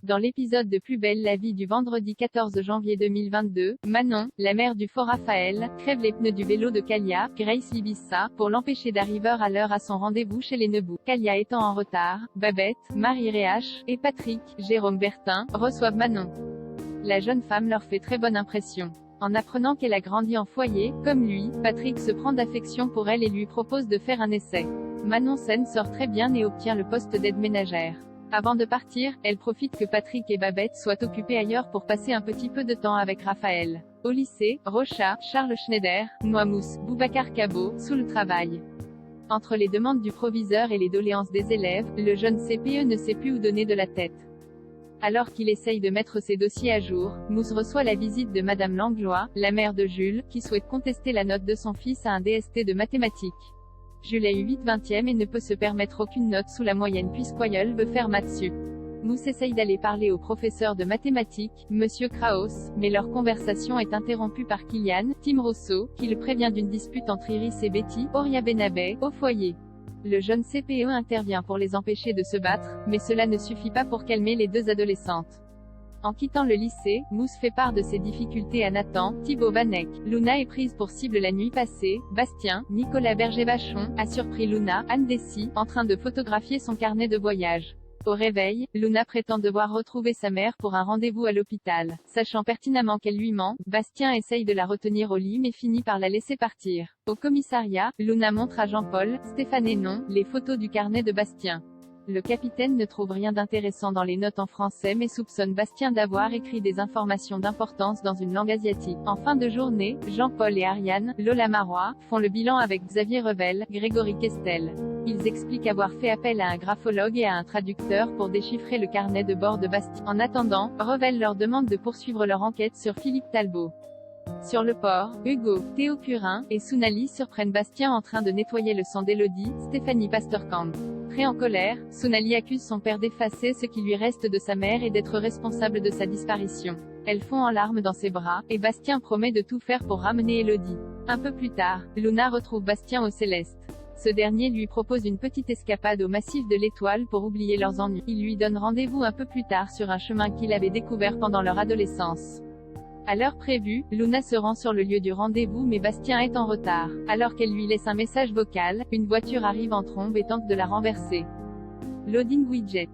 Dans l'épisode de Plus belle la vie du vendredi 14 janvier 2022, Manon, la mère du faux Raphaël, crève les pneus du vélo de Kalia, Grace Libissa, pour l'empêcher d'arriver à l'heure à son rendez-vous chez les Nebou. Kalia étant en retard, Babette, Marie Réache, et Patrick, Jérôme Bertin, reçoivent Manon. La jeune femme leur fait très bonne impression. En apprenant qu'elle a grandi en foyer, comme lui, Patrick se prend d'affection pour elle et lui propose de faire un essai. Manon s'en sort très bien et obtient le poste d'aide ménagère. Avant de partir, elle profite que Patrick et Babette soient occupés ailleurs pour passer un petit peu de temps avec Raphaël. Au lycée, Rocha, Charles Schneider, Noamous, Boubacar Cabot, sous le travail. Entre les demandes du proviseur et les doléances des élèves, le jeune CPE ne sait plus où donner de la tête. Alors qu'il essaye de mettre ses dossiers à jour, Mousse reçoit la visite de Madame Langlois, la mère de Jules, qui souhaite contester la note de son fils à un DST de mathématiques. Jules a eu 8/20e et ne peut se permettre aucune note sous la moyenne puisqu'Oyeul veut faire maths sup. Mousse essaye d'aller parler au professeur de mathématiques, Monsieur Kraus, mais leur conversation est interrompue par Kylian, Tim Rousseau, qui le prévient d'une dispute entre Iris et Betty, Oria Benabé, au foyer. Le jeune CPE intervient pour les empêcher de se battre, mais cela ne suffit pas pour calmer les deux adolescentes. En quittant le lycée, Mousse fait part de ses difficultés à Nathan, Thibaut Vanek. Luna est prise pour cible la nuit passée. Bastien, Nicolas Berger-Vachon, a surpris Luna, Anne Dessy, en train de photographier son carnet de voyage. Au réveil, Luna prétend devoir retrouver sa mère pour un rendez-vous à l'hôpital. Sachant pertinemment qu'elle lui ment, Bastien essaye de la retenir au lit mais finit par la laisser partir. Au commissariat, Luna montre à Jean-Paul, Stéphane et Non, les photos du carnet de Bastien. Le capitaine ne trouve rien d'intéressant dans les notes en français mais soupçonne Bastien d'avoir écrit des informations d'importance dans une langue asiatique. En fin de journée, Jean-Paul et Ariane, Lola Marois, font le bilan avec Xavier Revel, Grégory Kestel. Ils expliquent avoir fait appel à un graphologue et à un traducteur pour déchiffrer le carnet de bord de Bastien. En attendant, Revel leur demande de poursuivre leur enquête sur Philippe Talbot. Sur le port, Hugo, Théo Curin, et Sounali surprennent Bastien en train de nettoyer le sang d'Élodie, Stéphanie Pasterkamp. Très en colère, Sounali accuse son père d'effacer ce qui lui reste de sa mère et d'être responsable de sa disparition. Elle fond en larmes dans ses bras, et Bastien promet de tout faire pour ramener Élodie. Un peu plus tard, Luna retrouve Bastien au Céleste. Ce dernier lui propose une petite escapade au massif de l'Étoile pour oublier leurs ennuis. Il lui donne rendez-vous un peu plus tard sur un chemin qu'il avait découvert pendant leur adolescence. À l'heure prévue, Luna se rend sur le lieu du rendez-vous mais Bastien est en retard. Alors qu'elle lui laisse un message vocal, une voiture arrive en trombe et tente de la renverser. Loading widget.